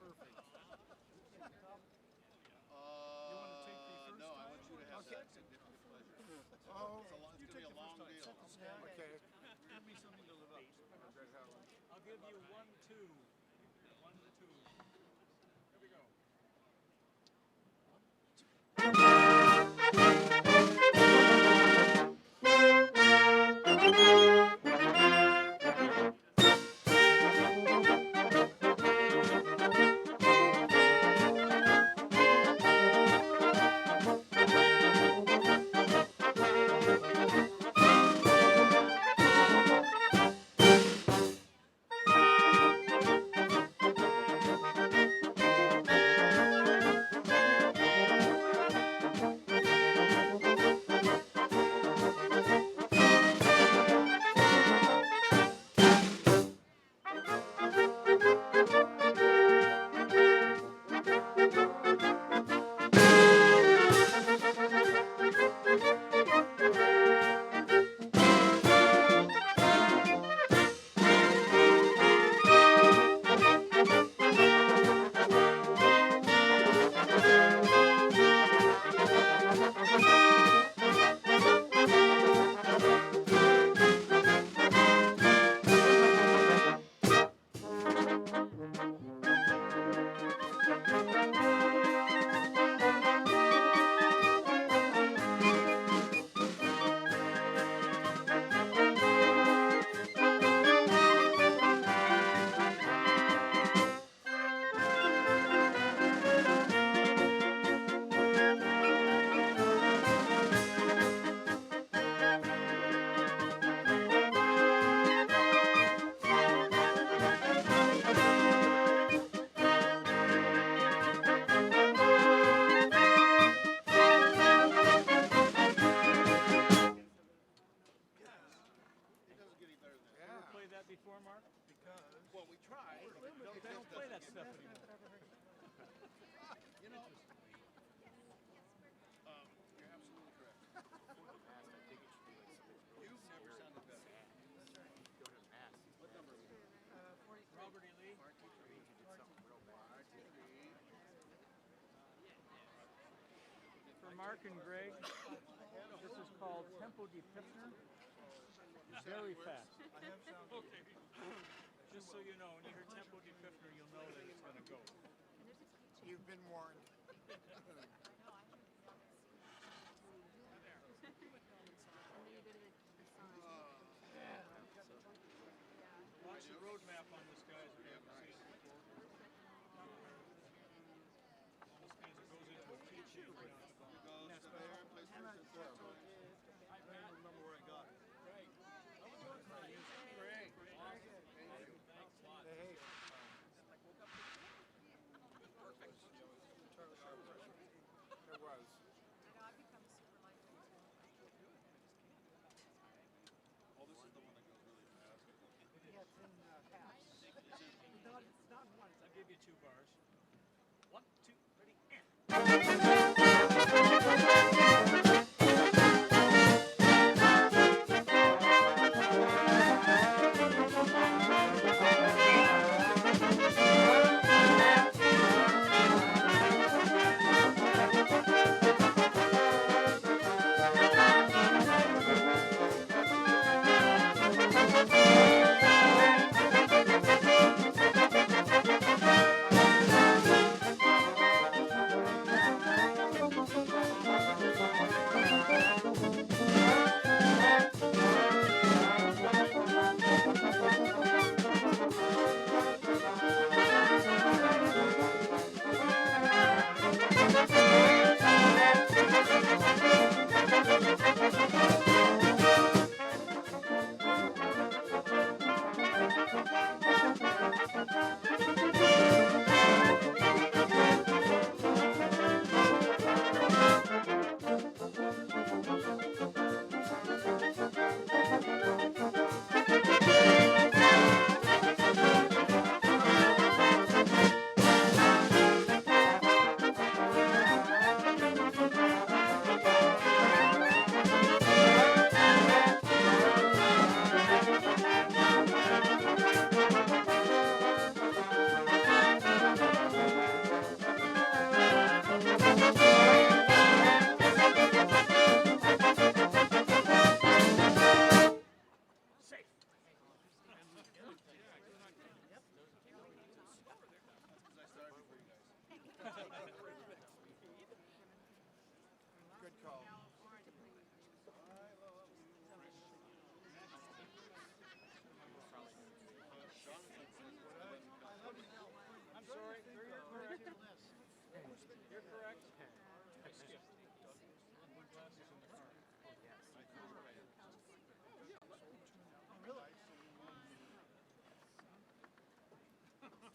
Perfect. You want to take the first no, I time? want you to have Okay. that significant pleasure. Oh, It's you going to be take a the long first deal. time. Second snack. okay. Give me something to live up to. I'll give you 1-2. 1-2. Here we go. It doesn't get any better than that. Ever played that before, Mark? Because Well, we tried. They don't play that stuff anymore. You know, you're absolutely correct. You've never sounded better. What number are we doing? Robert E. Lee. For Mark and Greg, this is called Tempo di Pifner. Very fast. I have sound. Okay. Just so you know, when you hear Tempo di Pifner, you'll know that it's going to go. You've been warned. Watch the road map on this, guys. If you haven't seen it before. This kind of goes into a key change down at the bottom. Goes to there and plays first and third, right? I don't even remember where I got it. Great. Hey, there was. Oh, this is the one that goes really fast. I'll give you 2 bars. 1, 2, ready, and. Mexico. I'm sorry, you're correct. You're correct. I skipped. One glasses in the car.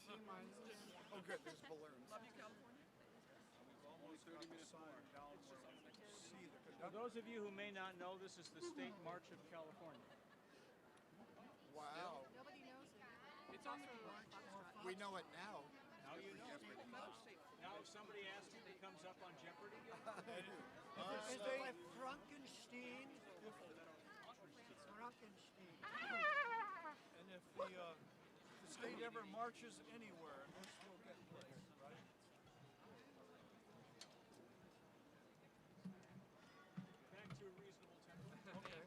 T-minus. Oh, good. There's balloons. Almost 30 minutes more down where we see the For conductor. those of you who may not know, this is the State March of California. Wow. Nobody knows it. It's on the We know it now. Now you know. Now if somebody asks if it comes up on Jeopardy, Is they Frankenstein? Frankenstein. And if the state ever marches anywhere, this will get played, right? back to a reasonable tempo. Okay.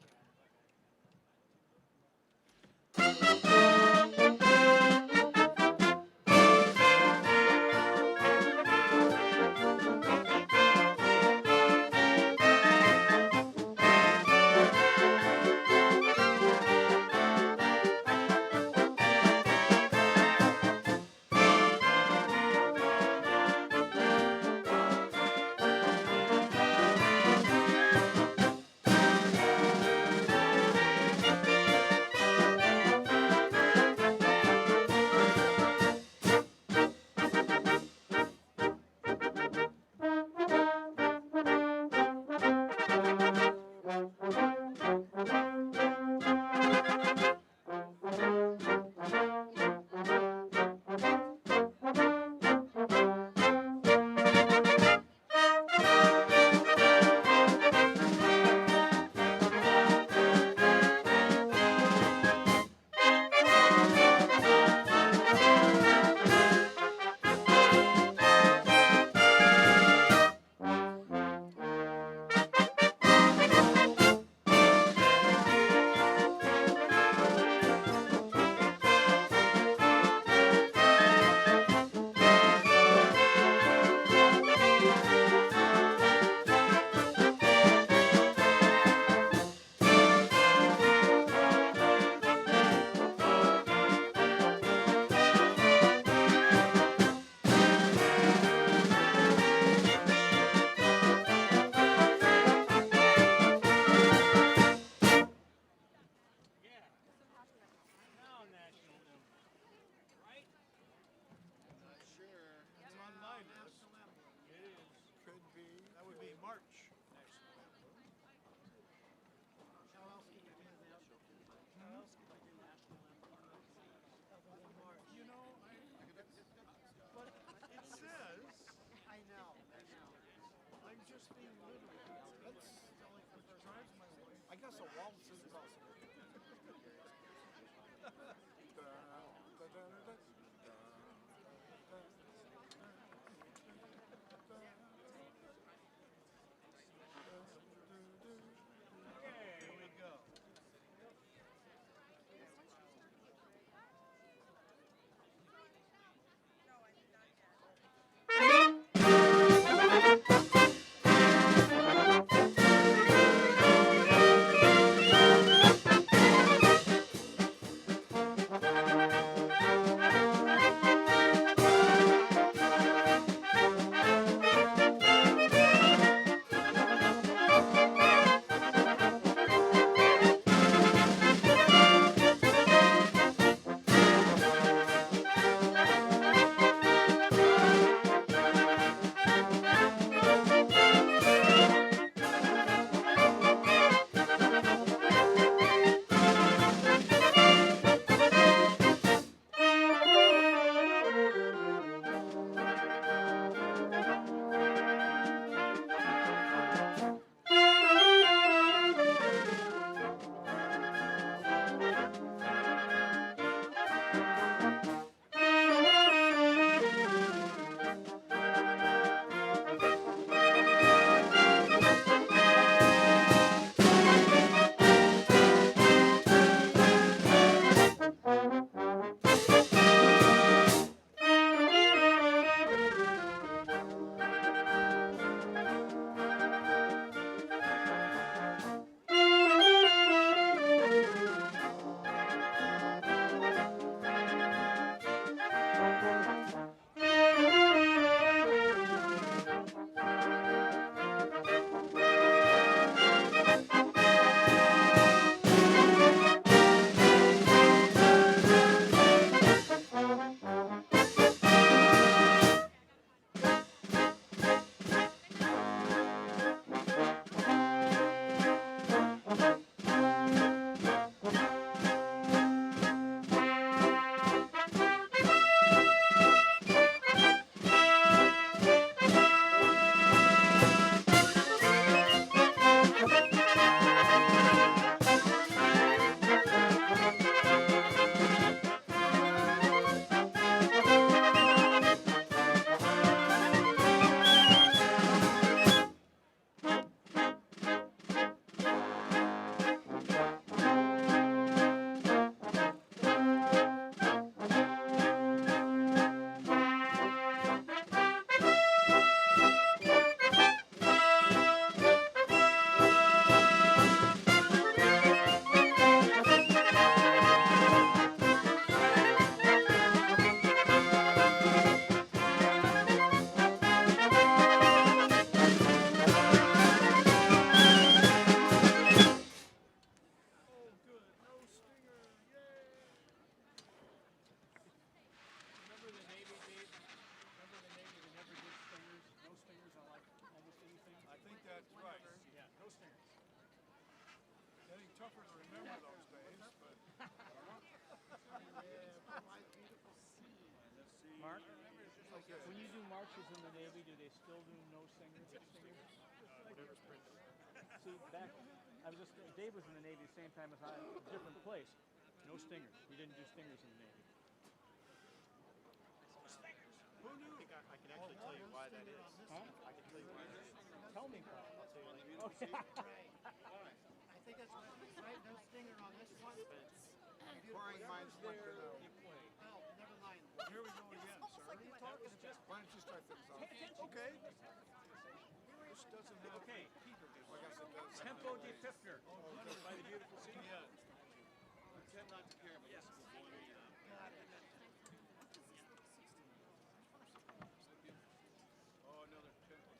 Yeah. Now national anthem. Right? Not sure. It's on 9. It is. Could be. That would be March next month. How else can you do national? How else can you do national anthem? Other than March. You know, but it says, I know. I'm just being literal. That's Drives my wife. I guess a waltz is possible. Here we go. Thank you. Oh, good. No stinger. Yay! Remember the Navy, Dave? Remember the Navy that never did stingers? No stingers on like almost anything? I think that's right. Yeah, no stingers. Getting tougher to remember those days, but Mark, okay. when you do marches in the Navy, do they still do no stingers? Whatever's printed. See, back, Dave was in the Navy the same time as I, a different place. No stingers. You didn't do stingers in the Navy. Who knew? I think I can actually tell you why that is. Huh? I can tell you why that is. Tell me, Carl. I'll tell you later. Okay. I think that's right. No stinger on this one. Inquiring minds want to know. Oh, never mind. Here we go again, sir. Why don't you start things off? Okay. This doesn't have Okay. I guess it does. Tempo de Piffner by the beautiful sea. Yes. Pretend not to care, but this is going to be Oh, another tempo.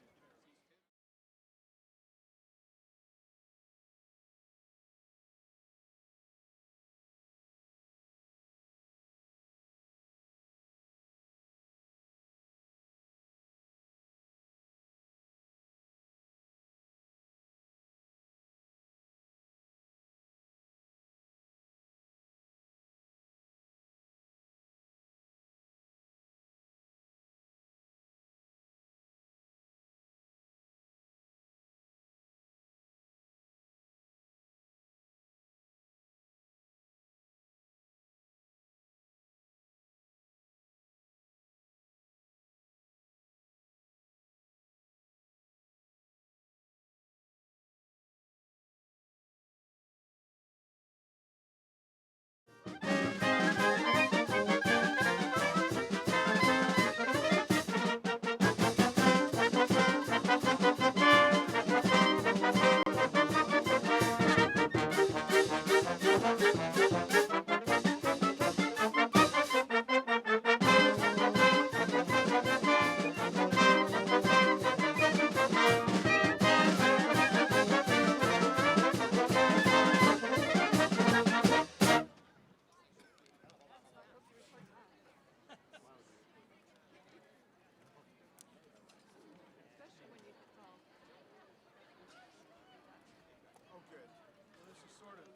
Oh, good. Well, this is sort of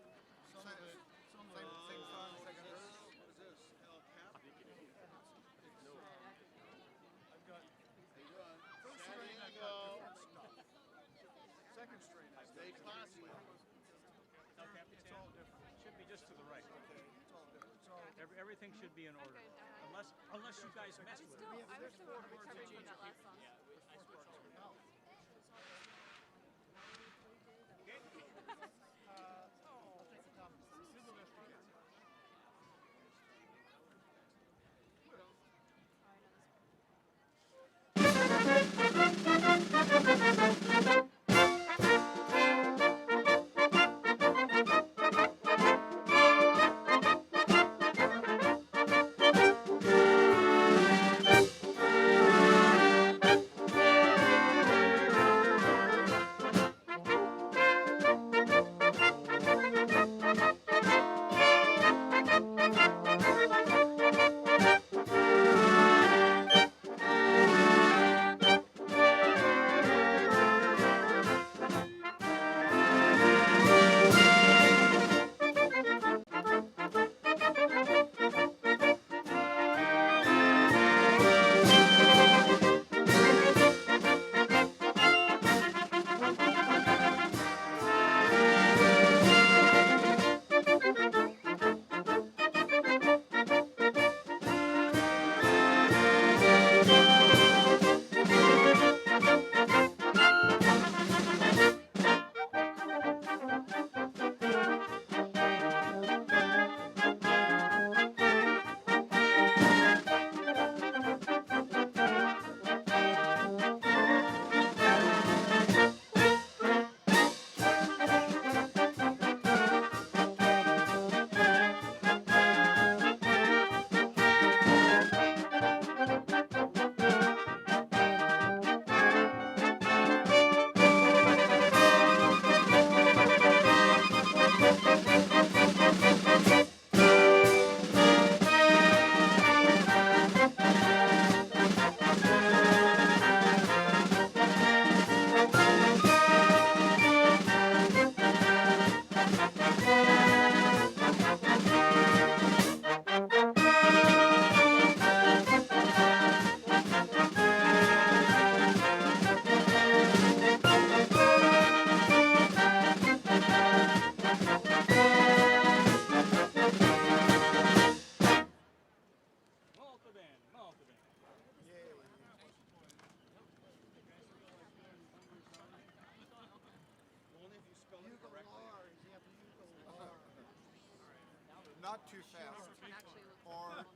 some of the Same song, second verse. What is this? El Cap? I think it is. I've got first San string. I've Diego. got different stuff. Second string. I've Stay got classy. It's all different. Should be just to the right. Okay. It's all different. It's all Everything should be in order. Unless you guys mess with it. I was still recovering from that last song. not too fast. Actually looks Or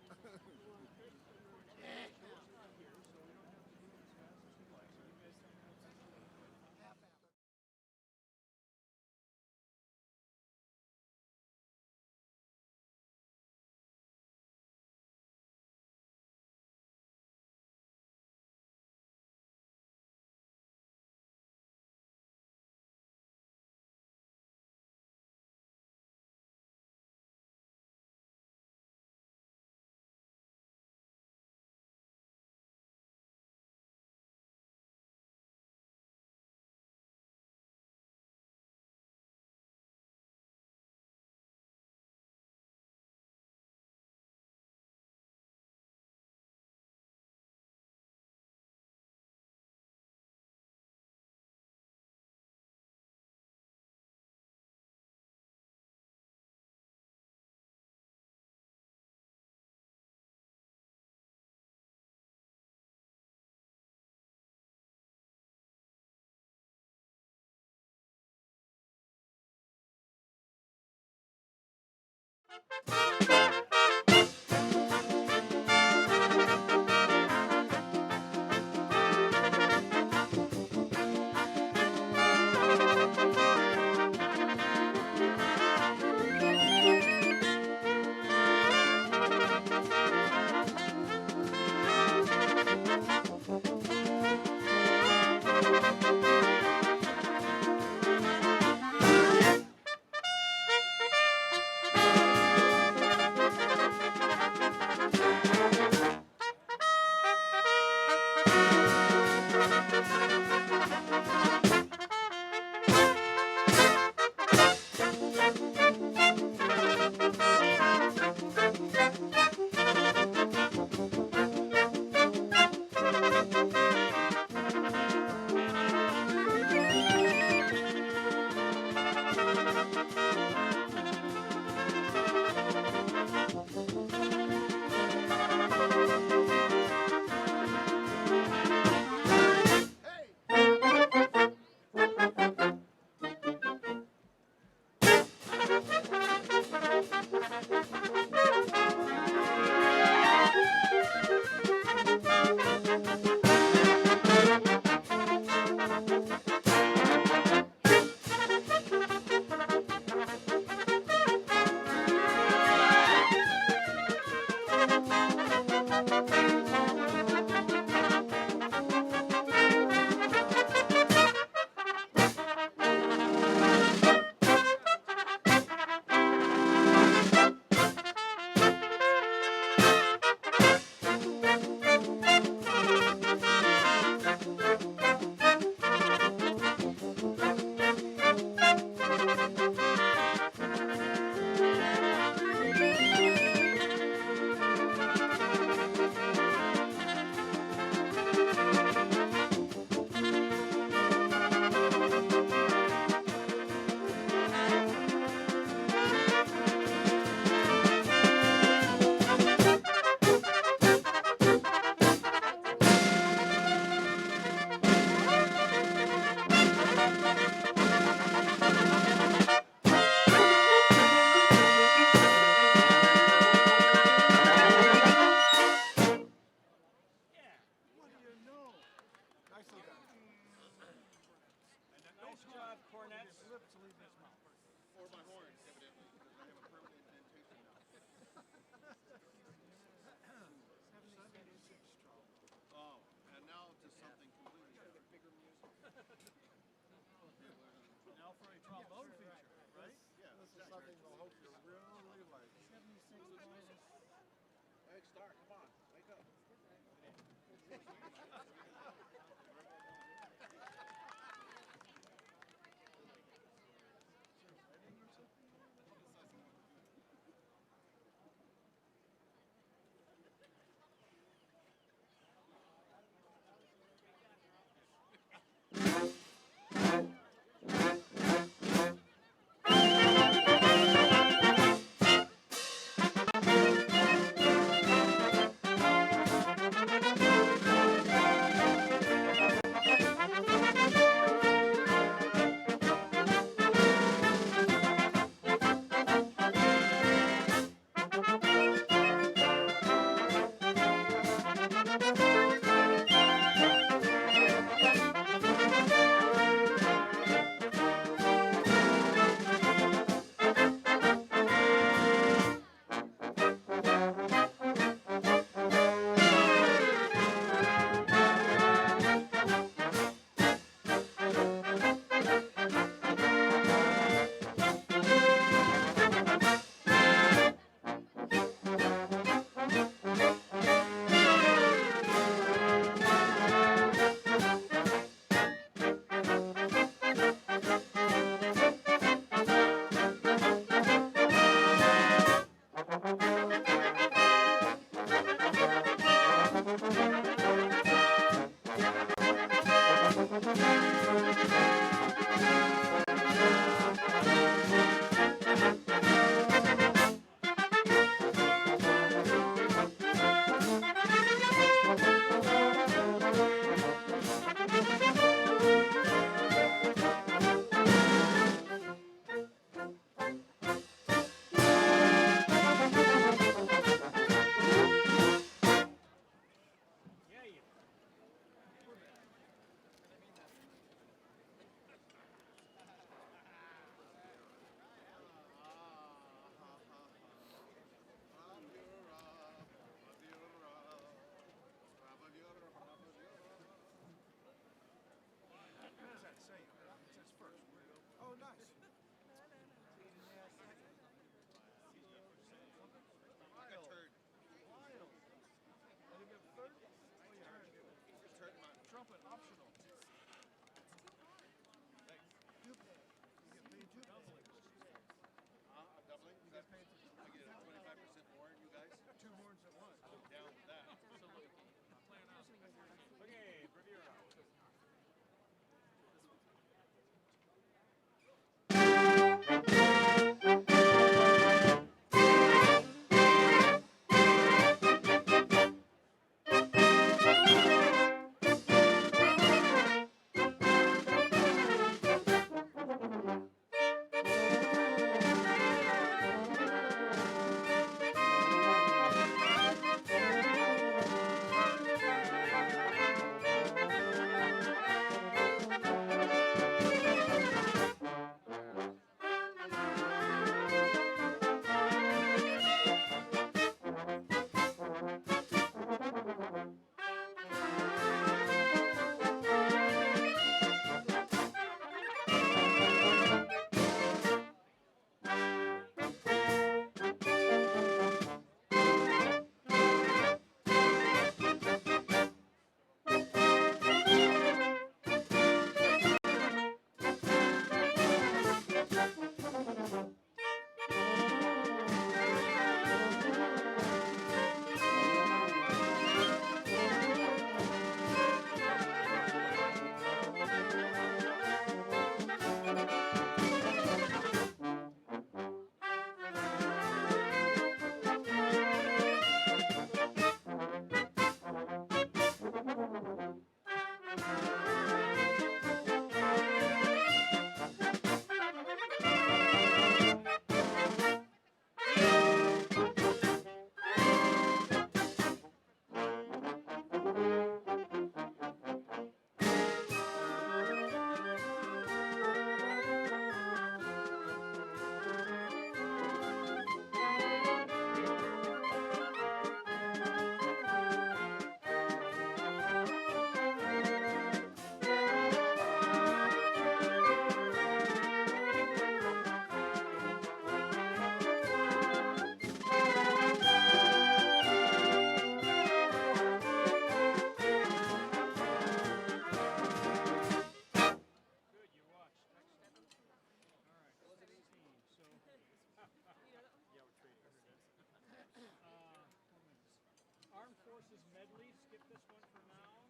is medley. Skip this one for now.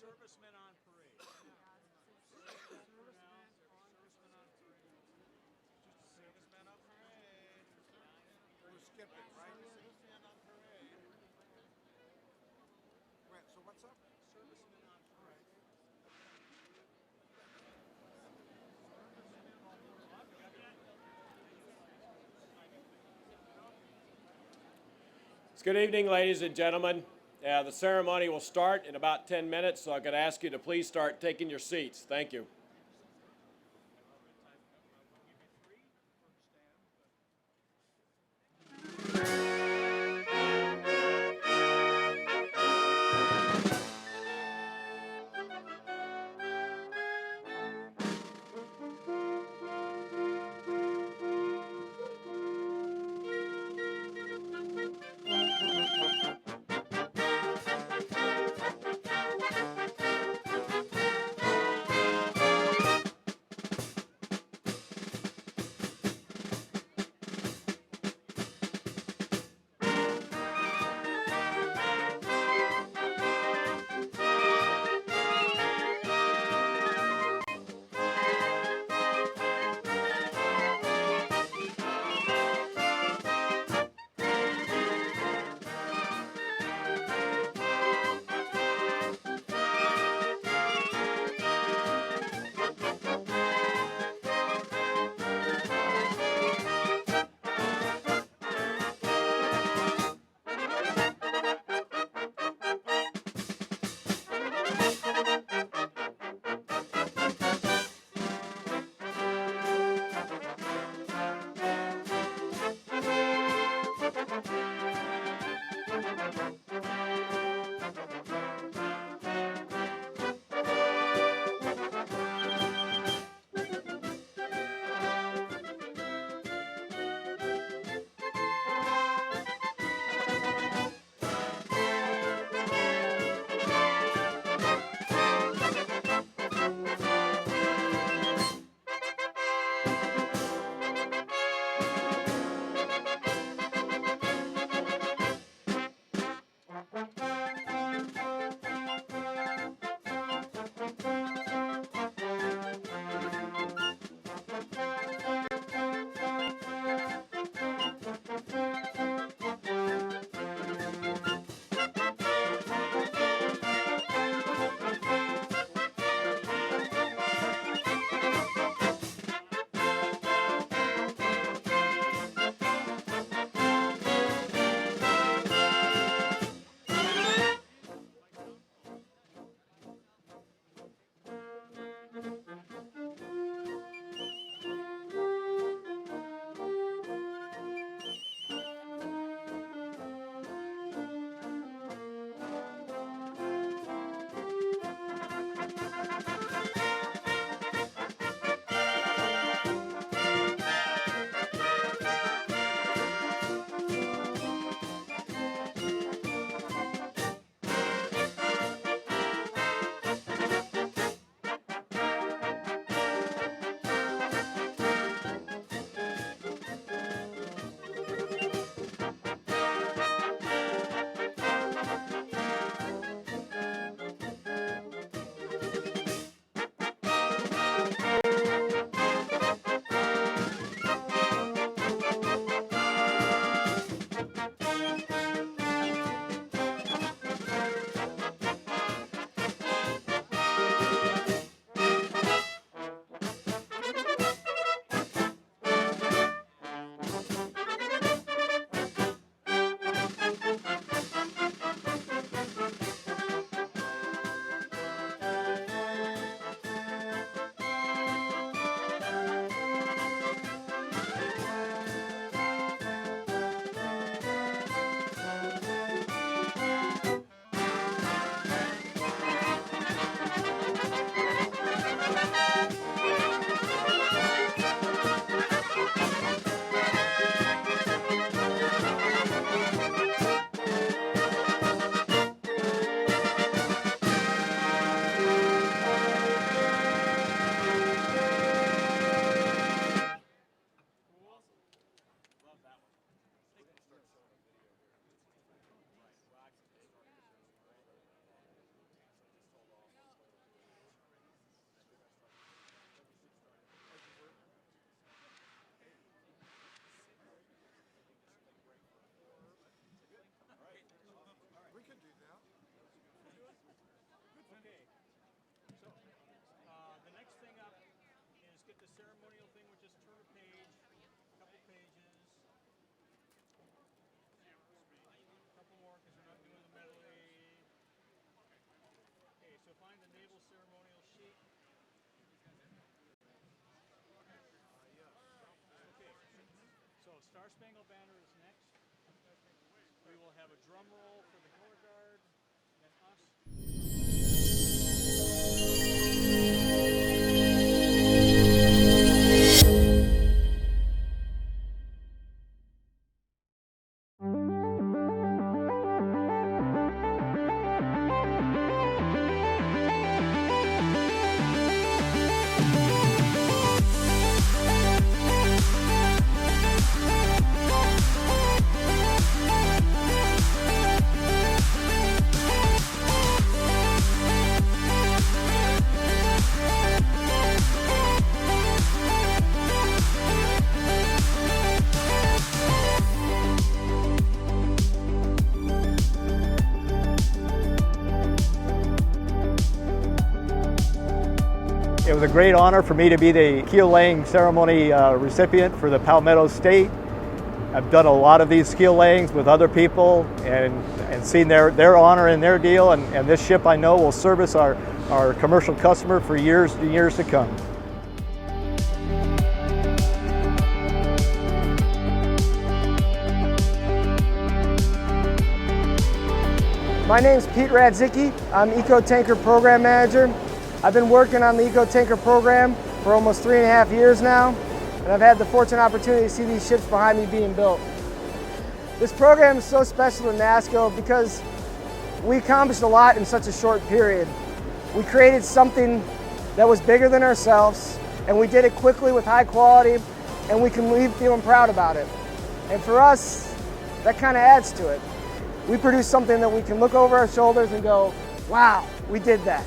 Servicemen on parade. Servicemen on parade. Servicemen on parade. We're skipping, right? Servicemen on parade. Wait, so what's up? Servicemen on parade. Good evening, ladies and gentlemen. The ceremony will start in about 10 minutes, so I'm going to ask you to please start taking your seats. Thank you. Star Spangled Banner is next. We will have a drum roll for the color guard, then us. It was a great honor for me to be the keel laying ceremony recipient for the Palmetto State. I've done a lot of these keel layings with other people and seen their honor and their deal, and this ship I know will service our commercial customer for years and years to come. My name is Pete Radzicki. I'm Eco Tanker Program Manager. I've been working on the Eco Tanker program for almost 3.5 years now, and I've had the fortunate opportunity to see these ships behind me being built. This program is so special to NASSCO because we accomplished a lot in such a short period. We created something that was bigger than ourselves, and we did it quickly with high quality, and we can leave feeling proud about it. And for us, that kind of adds to it. We produce something that we can look over our shoulders and go, wow, we did that.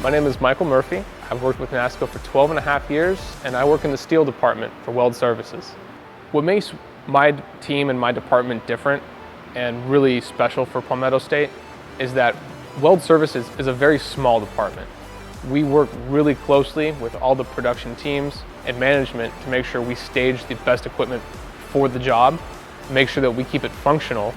My name is Michael Murphy. I've worked with NASSCO for 12.5 years, and I work in the steel department for weld services. What makes my team and my department different and really special for Palmetto State is that weld services is a very small department. We work really closely with all the production teams and management to make sure we stage the best equipment for the job, make sure that we keep it functional,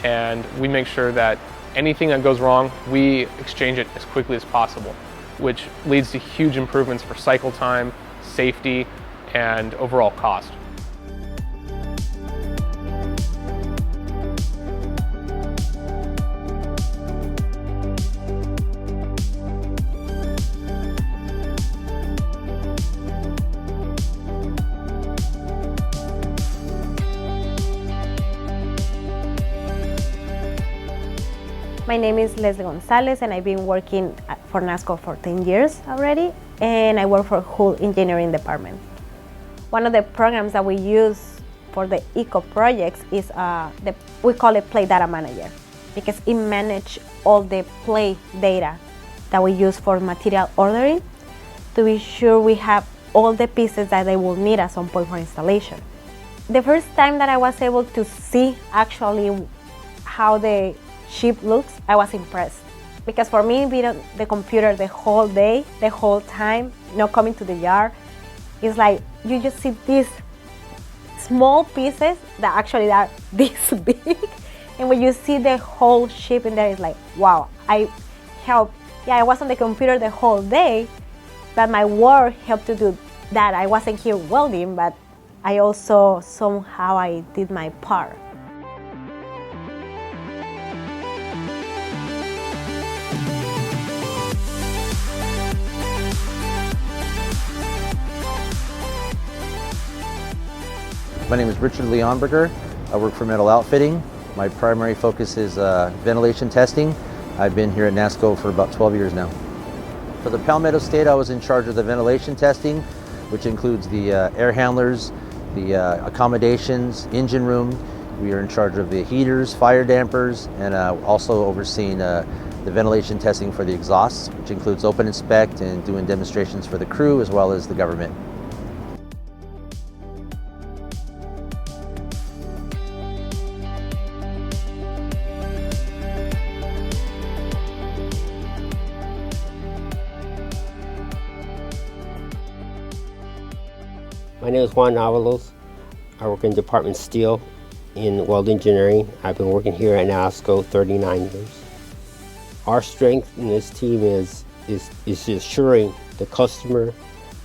and we make sure that anything that goes wrong, we exchange it as quickly as possible, which leads to huge improvements for cycle time, safety, and overall cost. My name is Leslie Gonzalez, and I've been working for NASSCO for 10 years already, and I work for Hull Engineering Department. One of the programs that we use for the eco projects is we call it Play Data Manager, because it manages all the play data that we use for material ordering to be sure we have all the pieces that they will need at some point for installation. The first time that I was able to see actually how the ship looks, I was impressed. Because for me, being on the computer the whole day, the whole time, not coming to the yard, it's like you just see these small pieces that actually are this big. And when you see the whole ship in there, it's like, wow, I was on the computer the whole day, but my work helped to do that. I wasn't here welding, but I also somehow I did my part. My name is Richard Leonberger. I work for Metal Outfitting. My primary focus is ventilation testing. I've been here at NASSCO for about 12 years now. For the Palmetto State, I was in charge of the ventilation testing, which includes the air handlers, the accommodations, engine room. We are in charge of the heaters, fire dampers, and also overseeing the ventilation testing for the exhausts, which includes open inspect and doing demonstrations for the crew as well as the government. My name is Juan Avalos. I work in Department Steel in weld engineering. I've been working here at NASSCO 39 years. Our strength in this team is assuring the customer.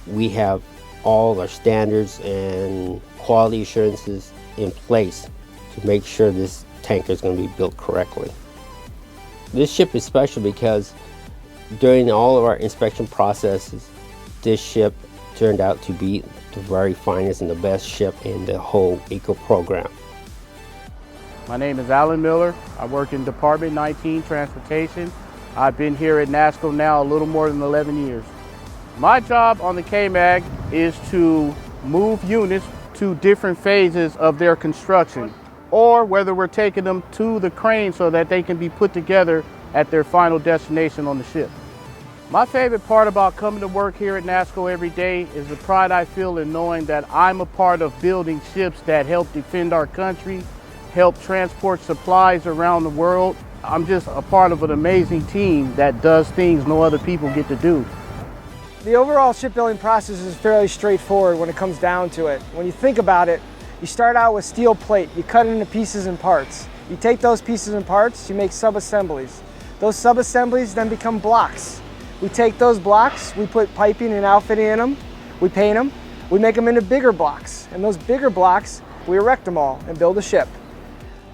We have all our standards and quality assurances in place to make sure this tanker is going to be built correctly. This ship is special because during all of our inspection processes, this ship turned out to be the very finest and the best ship in the whole ECO program. My name is Alan Miller. I work in Department 19 Transportation. I've been here at NASSCO now a little more than 11 years. My job on the KMAG is to move units to different phases of their construction, or whether we're taking them to the crane so that they can be put together at their final destination on the ship. My favorite part about coming to work here at NASSCO every day is the pride I feel in knowing that I'm a part of building ships that help defend our country, help transport supplies around the world. I'm just a part of an amazing team that does things no other people get to do. The overall shipbuilding process is fairly straightforward when it comes down to it. When you think about it, you start out with steel plate, you cut it into pieces and parts. You take those pieces and parts, you make sub-assemblies. Those sub-assemblies then become blocks. We take those blocks, we put piping and outfitting in them, we paint them, we make them into bigger blocks. And those bigger blocks, we erect them all and build a ship.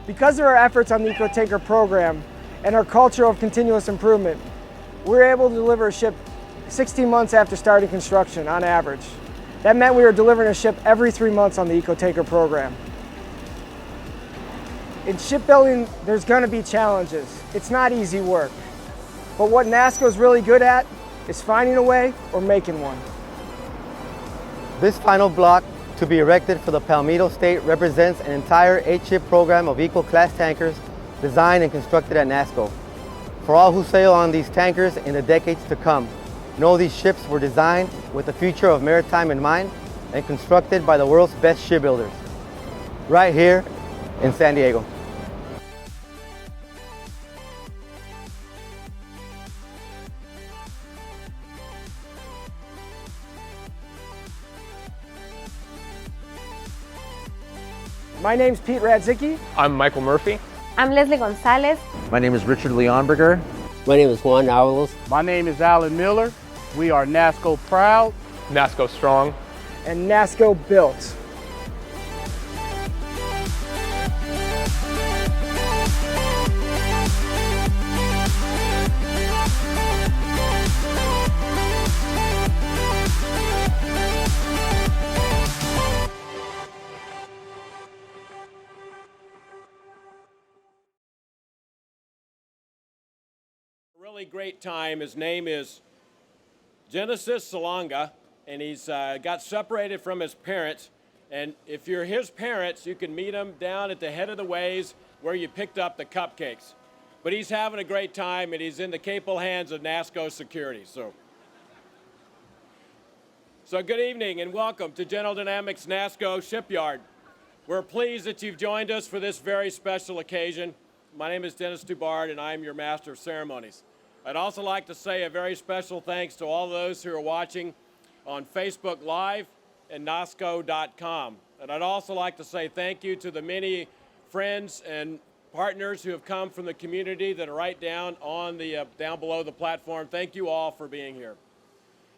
Because of our efforts on the Eco Tanker program and our culture of continuous improvement, we're able to deliver a ship 16 months after starting construction on average. That meant we were delivering a ship every 3 months on the Eco Tanker program. In shipbuilding, there's going to be challenges. It's not easy work. But what NASSCO is really good at is finding a way or making one. This final block to be erected for the Palmetto State represents an entire 8-ship program of eco-class tankers designed and constructed at NASSCO. For all who sail on these tankers in the decades to come, know these ships were designed with the future of maritime in mind and constructed by the world's best shipbuilders, right here in San Diego. My name's Pete Radzicki. I'm Michael Murphy. I'm Leslie Gonzalez. My name is Richard Leonberger. My name is Juan Avalos. My name is Alan Miller. We are NASSCO proud. NASCO strong. And NASSCO built. Really great time. His name is Genesis Salonga, and he's got separated from his parents. And if you're his parents, you can meet him down at the head of the ways where you picked up the cupcakes. But he's having a great time, and he's in the capable hands of NASSCO security. So good evening and welcome to General Dynamics NASSCO Shipyard. We're pleased that you've joined us for this very special occasion. My name is Dennis Dubard, and I'm your Master of Ceremonies. I'd also like to say a very special thanks to all those who are watching on Facebook Live and NASSCO.com. And I'd also like to say thank you to the many friends and partners who have come from the community that are right down on the down below the platform. Thank you all for being here.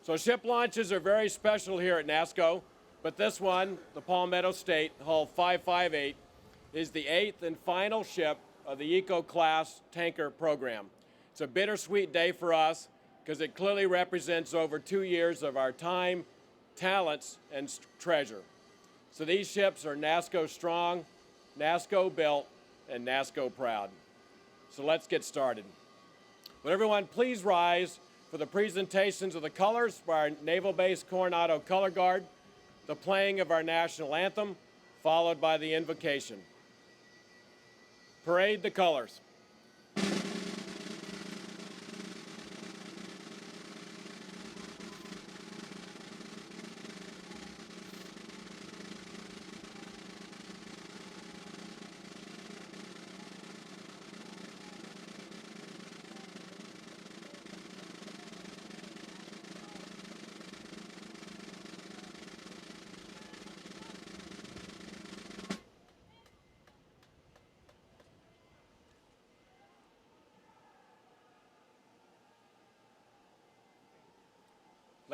So ship launches are very special here at NASSCO, but this one, the Palmetto State, Hull 558, is the 8th and final ship of the Eco-Class Tanker program. It's a bittersweet day for us because it clearly represents over 2 years of our time, talents, and treasure. So these ships are NASSCO strong, NASSCO built, and NASSCO proud. So let's get started. Would everyone please rise for the presentations of the colors by our Naval Base Coronado Color Guard, the playing of our national anthem, followed by the invocation. Parade the colors.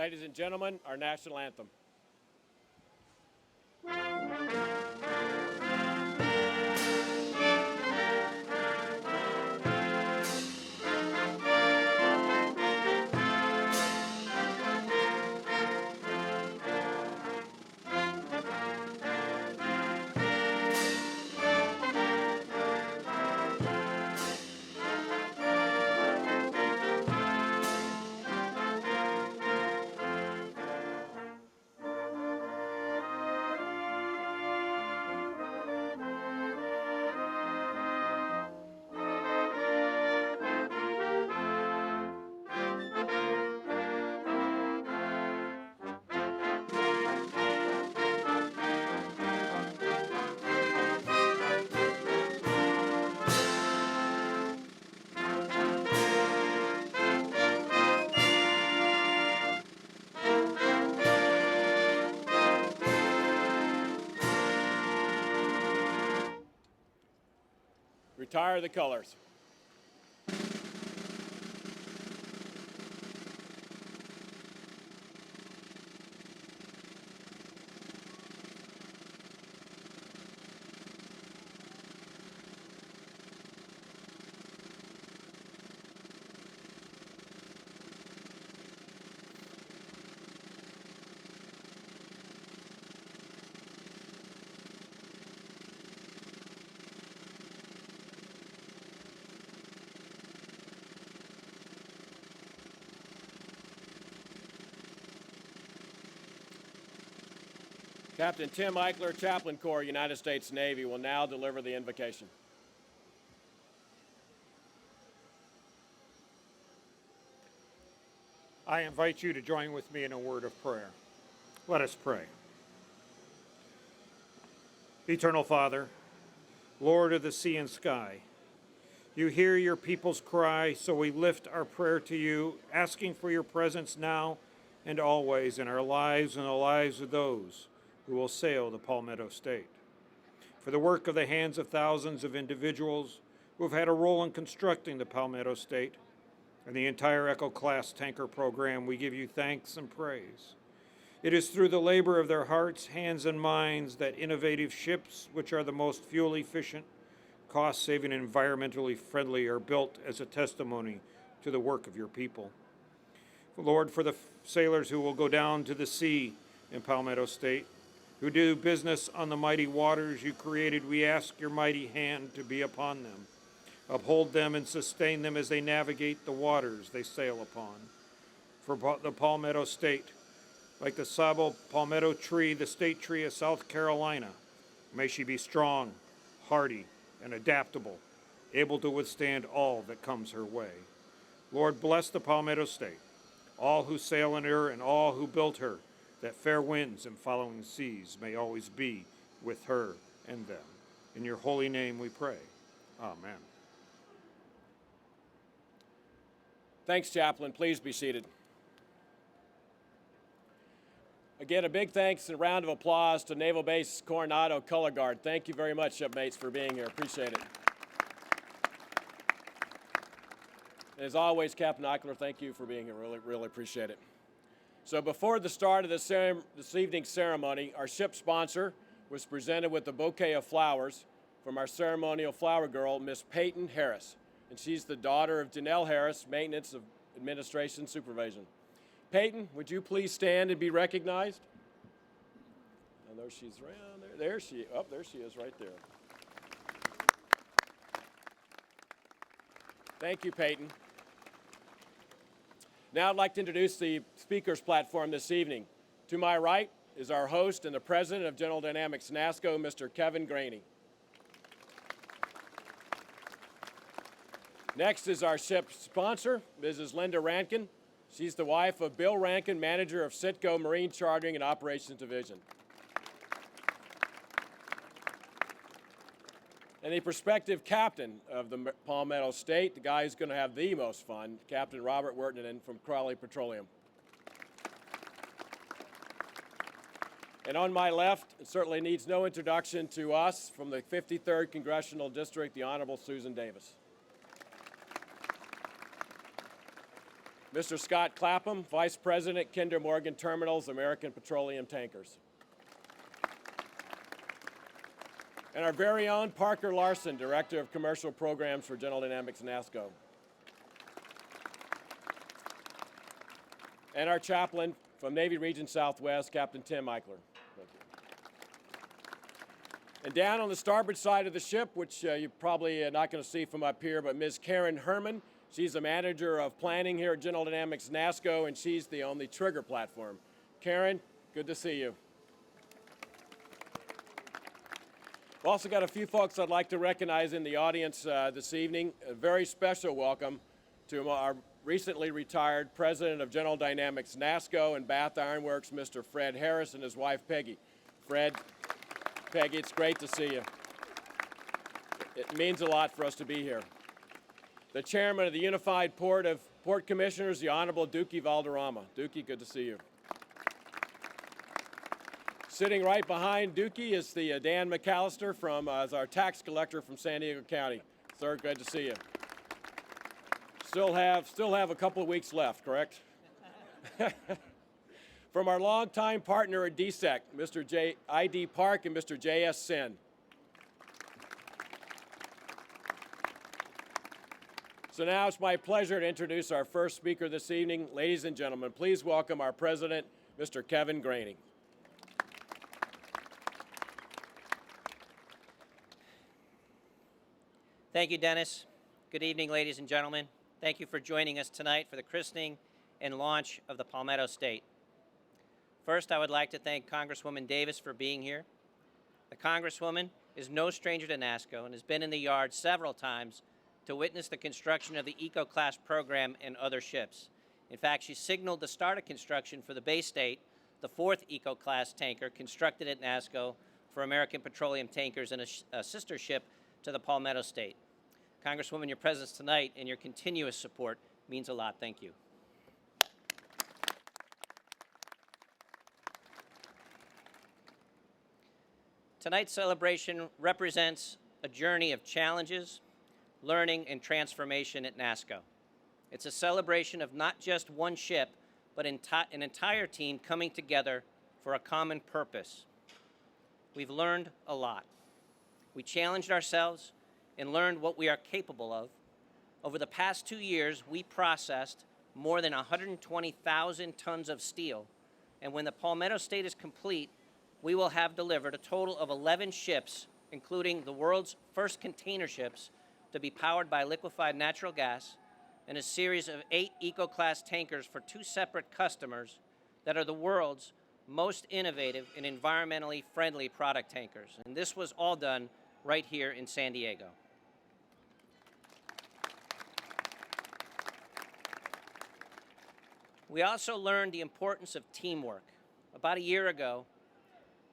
Ladies and gentlemen, our national anthem. Retire the colors. Captain Tim Eichler, Chaplain Corps, United States Navy, will now deliver the invocation. I invite you to join with me in a word of prayer. Let us pray. Eternal Father, Lord of the sea and sky, you hear your people's cry, so we lift our prayer to you, asking for your presence now and always in our lives and the lives of those who will sail the Palmetto State. For the work of the hands of thousands of individuals who have had a role in constructing the Palmetto State and the entire Echo-class tanker program, we give you thanks and praise. It is through the labor of their hearts, hands, and minds that innovative ships, which are the most fuel-efficient, cost-saving, and environmentally friendly, are built as a testimony to the work of your people. Lord, for the sailors who will go down to the sea in Palmetto State, who do business on the mighty waters you created, we ask your mighty hand to be upon them. Uphold them and sustain them as they navigate the waters they sail upon. For the Palmetto State, like the Sabo palmetto tree, the state tree of South Carolina, may she be strong, hardy, and adaptable, able to withstand all that comes her way. Lord, bless the Palmetto State, all who sail in her and all who built her, that fair winds and following seas may always be with her and them. In your holy name we pray. Amen. Thanks, Chaplain. Please be seated. Again, a big thanks and a round of applause to Naval Base Coronado Color Guard. Thank you very much, shipmates, for being here. Appreciate it. And as always, Captain Eichler, thank you for being here. Really appreciate it. So before the start of this evening's ceremony, our ship sponsor was presented with a bouquet of flowers from our ceremonial flower girl, Miss Peyton Harris. And she's the daughter of Janelle Harris, Maintenance of Administration Supervision. Peyton, would you please stand and be recognized? I know she's around there. There she is right there. Thank you, Peyton. Now I'd like to introduce the speakers platform this evening. To my right is our host and the president of General Dynamics NASSCO, Mr. Kevin Graney. Next is our ship sponsor, Mrs. Linda Rankin. She's the wife of Bill Rankin, manager of Citgo Marine Chartering and Operations Division. And the prospective captain of the Palmetto State, the guy who's going to have the most fun, Captain Robert Wertinen from Crowley Petroleum. And on my left, it certainly needs no introduction to us, from the 53rd Congressional District, the Honorable Susan Davis. Mr. Scott Clapham, Vice President, Kinder Morgan Terminals, American Petroleum Tankers. And our very own Parker Larson, Director of Commercial Programs for General Dynamics NASSCO. And our chaplain from Navy Region Southwest, Captain Tim Eichler. Thank you. And down on the starboard side of the ship, which you're probably not going to see from up here, but Ms. Karen Herman. She's the manager of planning here at General Dynamics NASSCO, and she's the only trigger platform. Karen, good to see you. We've also got a few folks I'd like to recognize in the audience this evening. A very special welcome to our recently retired President of General Dynamics NASSCO and Bath Iron Works, Mr. Fred Harris, and his wife Peggy. Fred, Peggy, it's great to see you. It means a lot for us to be here. The Chairman of the Unified Port Commissioners, the Honorable Dookie Valderrama. Dookie, good to see you. Sitting right behind Dookie is the Dan McAllister as our tax collector from San Diego County. Sir, good to see you. Still have a couple of weeks left, correct? From our longtime partner at DSEC, Mr. I.D. Park and Mr. J.S. Sin. So now it's my pleasure to introduce our first speaker this evening. Ladies and gentlemen, please welcome our president, Mr. Kevin Groening. Thank you, Dennis. Good evening, ladies and gentlemen. Thank you for joining us tonight for the christening and launch of the Palmetto State. First, I would like to thank Congresswoman Davis for being here. The Congresswoman is no stranger to NASSCO and has been in the yard several times to witness the construction of the Eco-Class program and other ships. In fact, she signaled the start of construction for the Bay State, the 4th Eco-Class tanker constructed at NASSCO for American Petroleum Tankers and a sister ship to the Palmetto State. Congresswoman, your presence tonight and your continuous support means a lot. Thank you. Tonight's celebration represents a journey of challenges, learning, and transformation at NASSCO. It's a celebration of not just one ship, but an entire team coming together for a common purpose. We've learned a lot. We challenged ourselves and learned what we are capable of. Over the past 2 years, we processed more than 120,000 tons of steel, and when the Palmetto State is complete, we will have delivered a total of 11 ships, including the world's first container ships, to be powered by liquefied natural gas, and a series of 8 Eco-Class tankers for 2 separate customers that are the world's most innovative and environmentally friendly product tankers. And this was all done right here in San Diego. We also learned the importance of teamwork. About a year ago,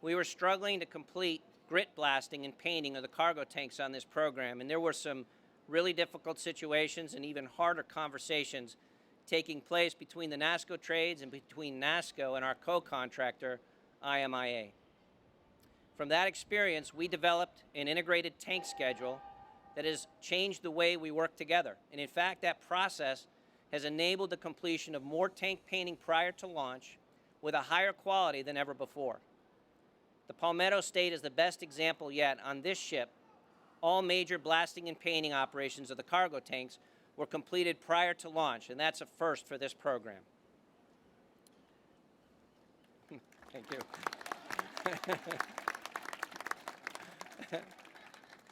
we were struggling to complete grit blasting and painting of the cargo tanks on this program, and there were some really difficult situations and even harder conversations taking place between the NASSCO trades and between NASSCO and our co-contractor, IMIA. From that experience, we developed an integrated tank schedule that has changed the way we work together. And in fact, that process has enabled the completion of more tank painting prior to launch with a higher quality than ever before. The Palmetto State is the best example yet. On this ship, all major blasting and painting operations of the cargo tanks were completed prior to launch, and that's a first for this program. Thank you.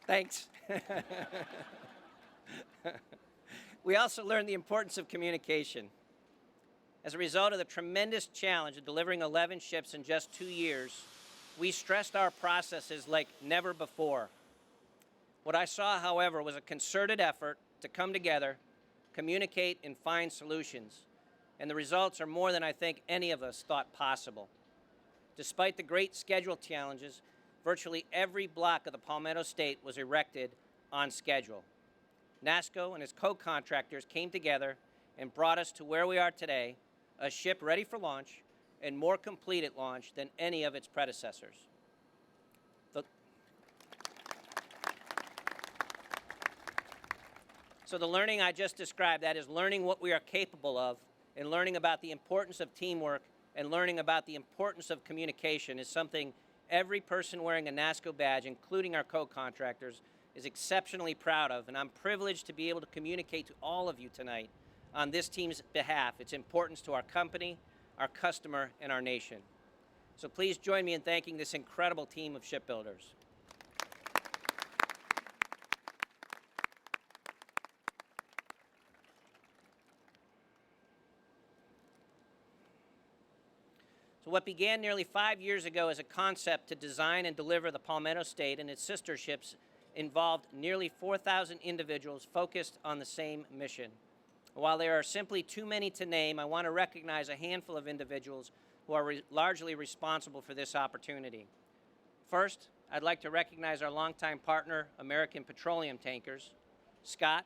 Thanks. We also learned the importance of communication. As a result of the tremendous challenge of delivering 11 ships in just 2 years, we stressed our processes like never before. What I saw, however, was a concerted effort to come together, communicate, and find solutions. And the results are more than I think any of us thought possible. Despite the great schedule challenges, virtually every block of the Palmetto State was erected on schedule. NASSCO and its co-contractors came together and brought us to where we are today, a ship ready for launch and more complete at launch than any of its predecessors. So the learning I just described, that is learning what we are capable of and learning about the importance of teamwork and learning about the importance of communication is something every person wearing a NASSCO badge, including our co-contractors, is exceptionally proud of, and I'm privileged to be able to communicate to all of you tonight on this team's behalf its importance to our company, our customer, and our nation. So please join me in thanking this incredible team of shipbuilders. So what began nearly 5 years ago as a concept to design and deliver the Palmetto State and its sister ships involved nearly 4,000 individuals focused on the same mission. While there are simply too many to name, I want to recognize a handful of individuals who are largely responsible for this opportunity. First, I'd like to recognize our longtime partner, American Petroleum Tankers. Scott,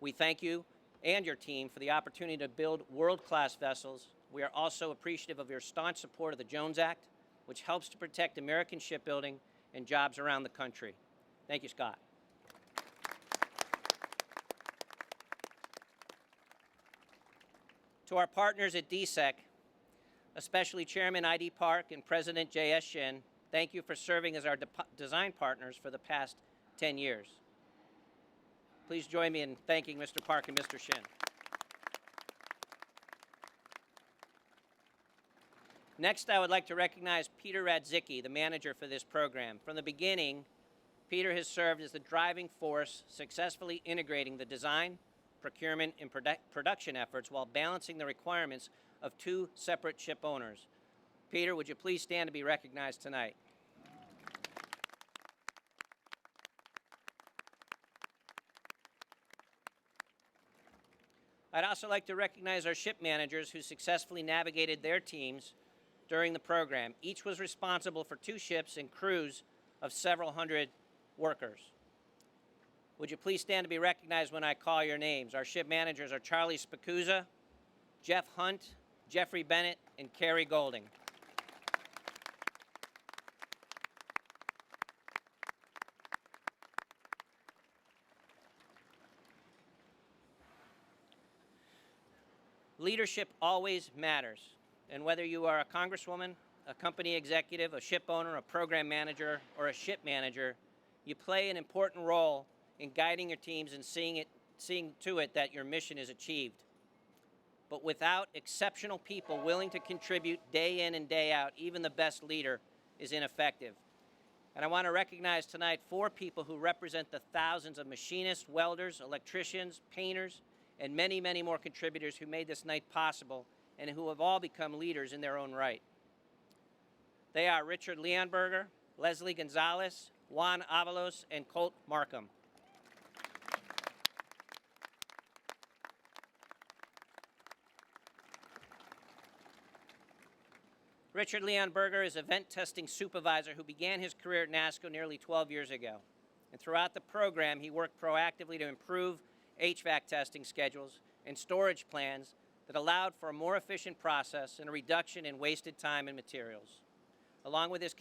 we thank you and your team for the opportunity to build world-class vessels. We are also appreciative of your staunch support of the Jones Act, which helps to protect American shipbuilding and jobs around the country. Thank you, Scott. To our partners at DSEC, especially Chairman I.D. Park and President J.S. Shin, thank you for serving as our design partners for the past 10 years. Please join me in thanking Mr. Park and Mr. Shin. Next, I would like to recognize Peter Radzicki, the manager for this program. From the beginning, Peter has served as the driving force, successfully integrating the design, procurement, and production efforts while balancing the requirements of two separate ship owners. Peter, would you please stand to be recognized tonight? I'd also like to recognize our ship managers who successfully navigated their teams during the program. Each was responsible for 2 ships and crews of several hundred workers. Would you please stand to be recognized when I call your names? Our ship managers are Charlie Spicuzza, Jeff Hunt, Jeffrey Bennett, and Carrie Golding. Leadership always matters, and whether you are a congresswoman, a company executive, a ship owner, a program manager, or a ship manager, you play an important role in guiding your teams and seeing to it that your mission is achieved. But without exceptional people willing to contribute day in and day out, even the best leader is ineffective. And I want to recognize tonight 4 people who represent the thousands of machinists, welders, electricians, painters, and many, many more contributors who made this night possible and who have all become leaders in their own right. They are Richard Leonberger, Leslie Gonzalez, Juan Avalos, and Colt Markham. Richard Leonberger is a vent testing supervisor who began his career at NASCO nearly 12 years ago. And throughout the program, he worked proactively to improve HVAC testing schedules and storage plans that allowed for a more efficient process and a reduction in wasted time and materials. Along with his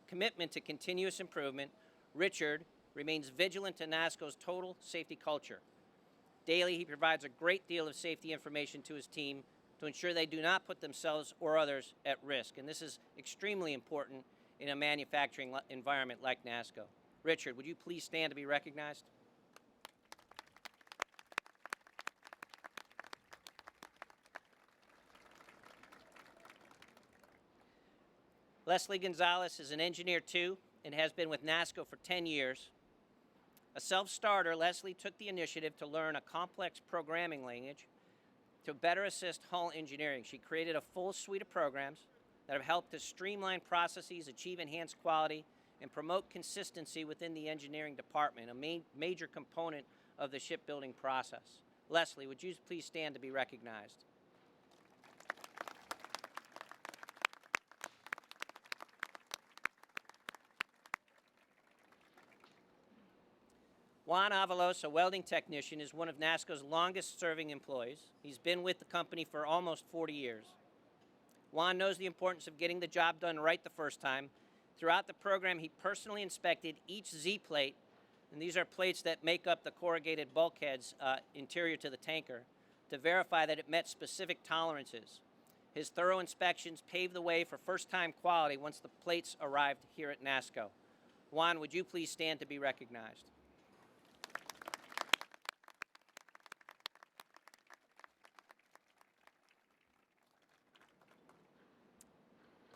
commitment to continuous improvement, Richard remains vigilant to NASSCO's total safety culture. Daily, he provides a great deal of safety information to his team to ensure they do not put themselves or others at risk. And this is extremely important in a manufacturing environment like NASSCO. Richard, would you please stand to be recognized? Leslie Gonzalez is an engineer too and has been with NASSCO for 10 years. A self-starter, Leslie took the initiative to learn a complex programming language to better assist hull engineering. She created a full suite of programs that have helped to streamline processes, achieve enhanced quality, and promote consistency within the engineering department, a major component of the shipbuilding process. Leslie, would you please stand to be recognized? Juan Avalos, a welding technician, is one of NASSCO's longest-serving employees. He's been with the company for almost 40 years. Juan knows the importance of getting the job done right the first time. Throughout the program, he personally inspected each Z-plate, and these are plates that make up the corrugated bulkheads interior to the tanker, to verify that it met specific tolerances. His thorough inspections paved the way for first-time quality once the plates arrived here at NASSCO. Juan, would you please stand to be recognized?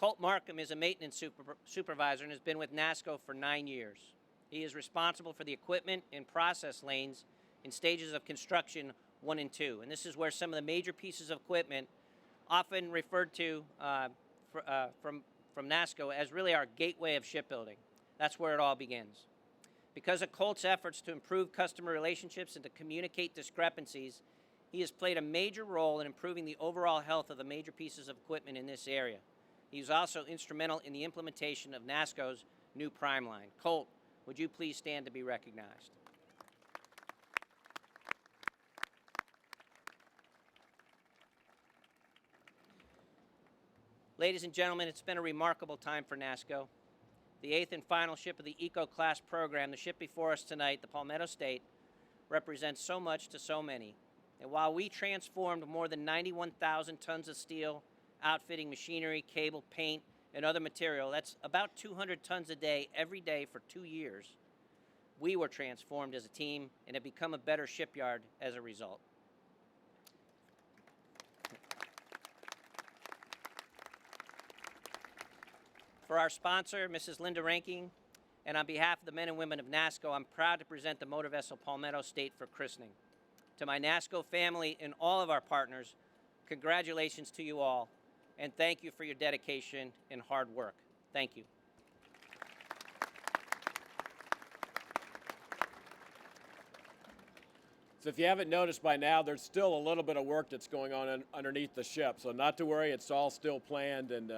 Colt Markham is a maintenance supervisor and has been with NASSCO for 9 years. He is responsible for the equipment and process lanes in stages of construction 1 and 2. And this is where some of the major pieces of equipment, often referred to from NASSCO as really our gateway of shipbuilding. That's where it all begins. Because of Colt's efforts to improve customer relationships and to communicate discrepancies, he has played a major role in improving the overall health of the major pieces of equipment in this area. He was also instrumental in the implementation of NASSCO's new prime line. Colt, would you please stand to be recognized? Ladies and gentlemen, it's been a remarkable time for NASSCO. The 8th and final ship of the Eco-Class program, the ship before us tonight, the Palmetto State, represents so much to so many. And while we transformed more than 91,000 tons of steel, outfitting machinery, cable, paint, and other material, that's about 200 tons a day every day for 2 years, we were transformed as a team and have become a better shipyard as a result. For our sponsor, Mrs. Linda Ranking, and on behalf of the men and women of NASSCO, I'm proud to present the motor vessel Palmetto State for christening. To my NASSCO family and all of our partners, congratulations to you all, and thank you for your dedication and hard work. Thank you. So if you haven't noticed by now, there's still a little bit of work that's going on underneath the ship. So not to worry, it's all still planned, and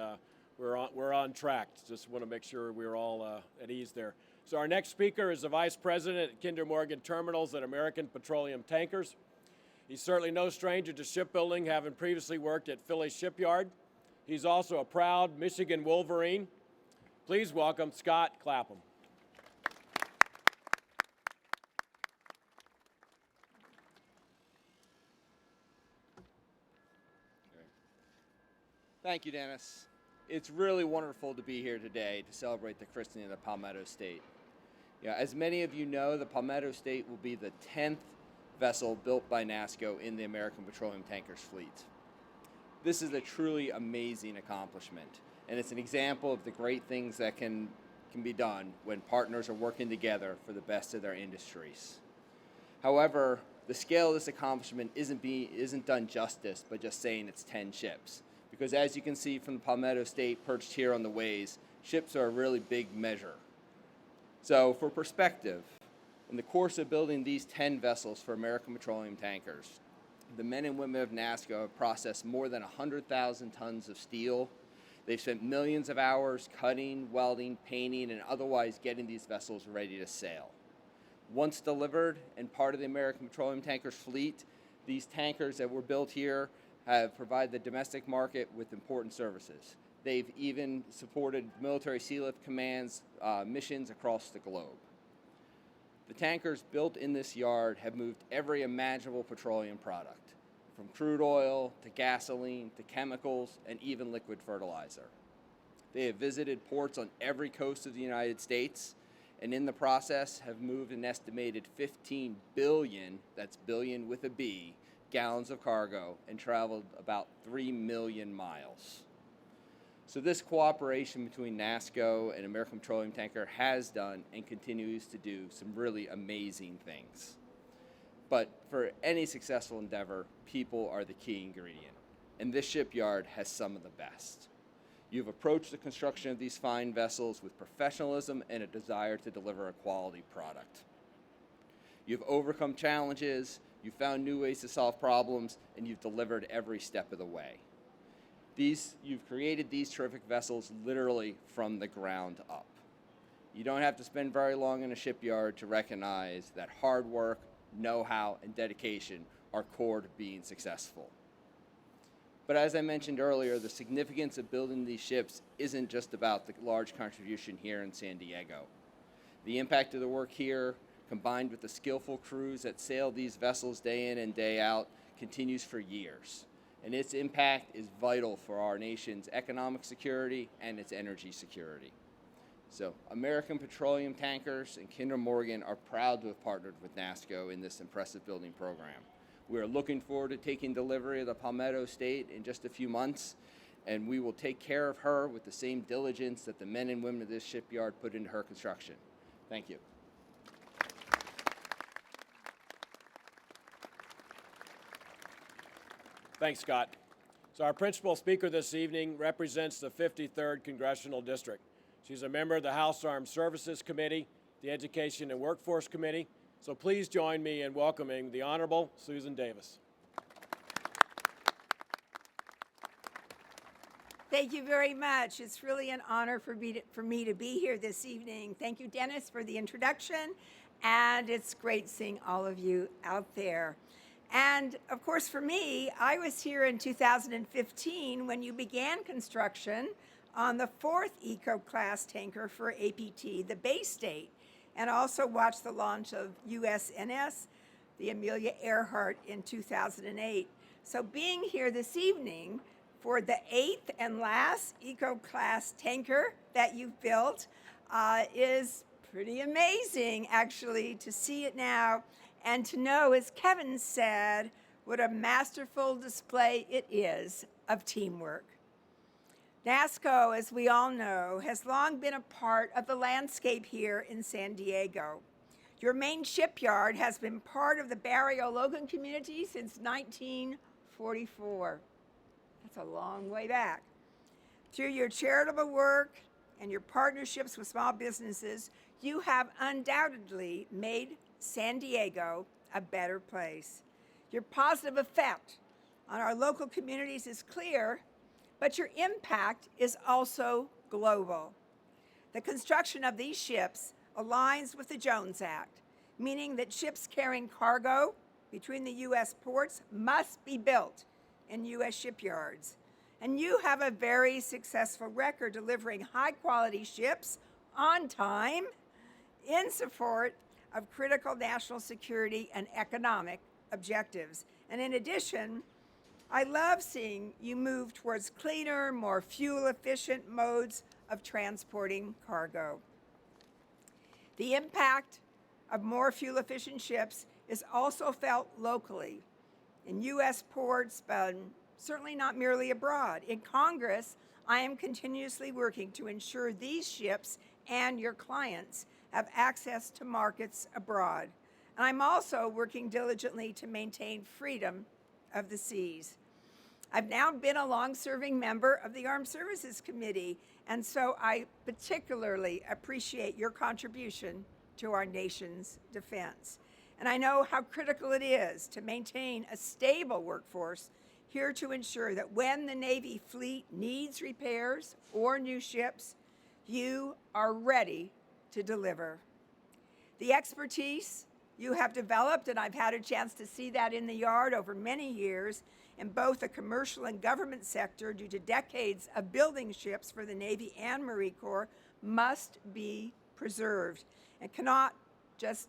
we're on track. Just want to make sure we're all at ease there. So our next speaker is the Vice President at Kinder Morgan Terminals at American Petroleum Tankers. He's certainly no stranger to shipbuilding, having previously worked at Philly Shipyard. He's also a proud Michigan Wolverine. Please welcome Scott Clapham. Thank you, Dennis. It's really wonderful to be here today to celebrate the christening of the Palmetto State. As many of you know, the Palmetto State will be the 10th vessel built by NASSCO in the American Petroleum Tankers fleet. This is a truly amazing accomplishment, and it's an example of the great things that can be done when partners are working together for the best of their industries. However, the scale of this accomplishment isn't done justice by just saying it's 10 ships, because as you can see from the Palmetto State perched here on the ways, ships are a really big measure. So for perspective, in the course of building these 10 vessels for American Petroleum Tankers, the men and women of NASSCO have processed more than 100,000 tons of steel. They've spent millions of hours cutting, welding, painting, and otherwise getting these vessels ready to sail. Once delivered and part of the American Petroleum Tankers fleet, these tankers that were built here have provided the domestic market with important services. They've even supported military sealift commands missions across the globe. The tankers built in this yard have moved every imaginable petroleum product, from crude oil to gasoline to chemicals and even liquid fertilizer. They have visited ports on every coast of the United States, and in the process have moved an estimated 15 billion, that's billion with a B, gallons of cargo and traveled about 3 million miles. So this cooperation between NASSCO and American Petroleum Tanker has done and continues to do some really amazing things. But for any successful endeavor, people are the key ingredient, and this shipyard has some of the best. You've approached the construction of these fine vessels with professionalism and a desire to deliver a quality product. You've overcome challenges, you've found new ways to solve problems, and you've delivered every step of the way. You've created these terrific vessels literally from the ground up. You don't have to spend very long in a shipyard to recognize that hard work, know-how, and dedication are core to being successful. But as I mentioned earlier, the significance of building these ships isn't just about the large contribution here in San Diego. The impact of the work here, combined with the skillful crews that sail these vessels day in and day out, continues for years, and its impact is vital for our nation's economic security and its energy security. So American Petroleum Tankers and Kinder Morgan are proud to have partnered with NASSCO in this impressive building program. We are looking forward to taking delivery of the Palmetto State in just a few months, and we will take care of her with the same diligence that the men and women of this shipyard put into her construction. Thank you. Thanks, Scott. So our principal speaker this evening represents the 53rd Congressional District. She's a member of the House Armed Services Committee, the Education and Workforce Committee. So please join me in welcoming the Honorable Susan Davis. Thank you very much. It's really an honor for me to be here this evening. Thank you, Dennis, for the introduction, and it's great seeing all of you out there. And of course, for me, I was here in 2015 when you began construction on the 4th Eco-class tanker for APT, the Bay State, and also watched the launch of USNS, the Amelia Earhart, in 2008. So being here this evening for the 8th and last Eco-class tanker that you've built is pretty amazing, actually, to see it now and to know, as Kevin said, what a masterful display it is of teamwork. NASSCO, as we all know, has long been a part of the landscape here in San Diego. Your main shipyard has been part of the Barrio Logan community since 1944. That's a long way back. Through your charitable work and your partnerships with small businesses, you have undoubtedly made San Diego a better place. Your positive effect on our local communities is clear, but your impact is also global. The construction of these ships aligns with the Jones Act, meaning that ships carrying cargo between the U.S. ports must be built in U.S. shipyards. And you have a very successful record delivering high-quality ships on time in support of critical national security and economic objectives. And in addition, I love seeing you move towards cleaner, more fuel-efficient modes of transporting cargo. The impact of more fuel-efficient ships is also felt locally in U.S. ports, but certainly not merely abroad. In Congress, I am continuously working to ensure these ships and your clients have access to markets abroad. And I'm also working diligently to maintain freedom of the seas. I've now been a long-serving member of the Armed Services Committee, and so I particularly appreciate your contribution to our nation's defense. And I know how critical it is to maintain a stable workforce here to ensure that when the Navy fleet needs repairs or new ships, you are ready to deliver. The expertise you have developed, and I've had a chance to see that in the yard over many years, in both the commercial and government sector due to decades of building ships for the Navy and Marine Corps, must be preserved and cannot just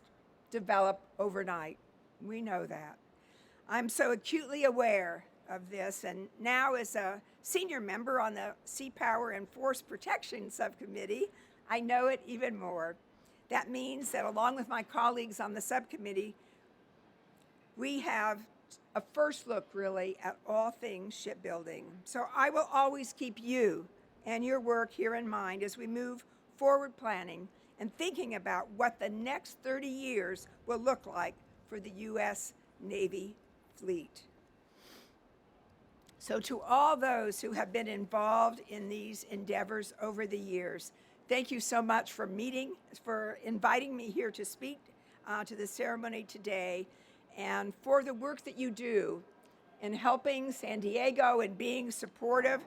develop overnight. We know that. I'm so acutely aware of this, and now as a senior member on the Sea Power and Force Protection Subcommittee, I know it even more. That means that along with my colleagues on the subcommittee, we have a first look really at all things shipbuilding. So I will always keep you and your work here in mind as we move forward planning and thinking about what the next 30 years will look like for the U.S. Navy fleet. So to all those who have been involved in these endeavors over the years, thank you so much for inviting me here to speak to the ceremony today, and for the work that you do in helping San Diego and being supportive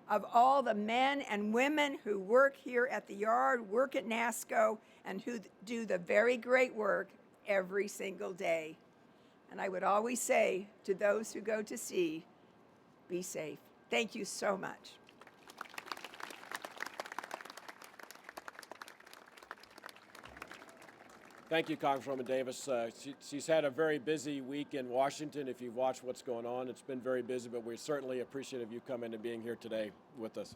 of all the men and women who work here at the yard, work at NASSCO, and who do the very great work every single day. And I would always say to those who go to sea, be safe. Thank you so much. Thank you, Congresswoman Davis. She's had a very busy week in Washington. If you've watched what's going on, it's been very busy, but we're certainly appreciative of you coming and being here today with us.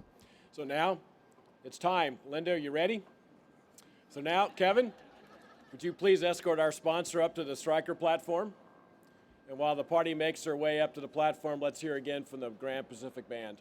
So now, it's time. Linda, are you ready? So now, Kevin, would you please escort our sponsor up to the Stryker platform? And while the party makes their way up to the platform, let's hear again from the Grand Pacific Band.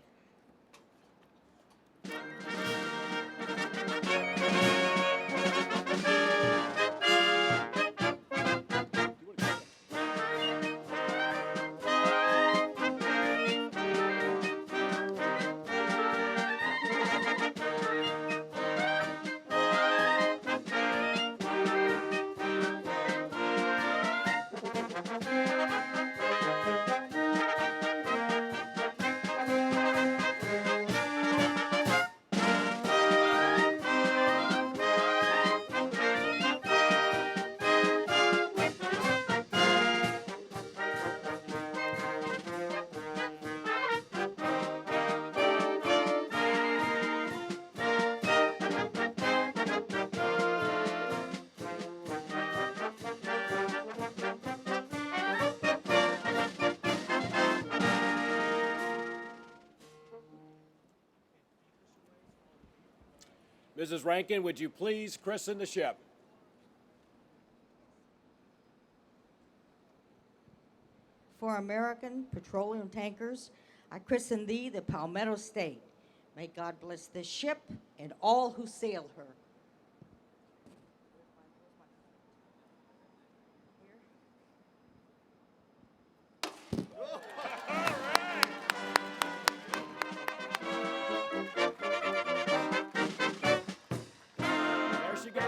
Mrs. Rankin, would you please christen the ship? For American petroleum tankers, I christen thee the Palmetto State. May God bless this ship and all who sail her. There she goes.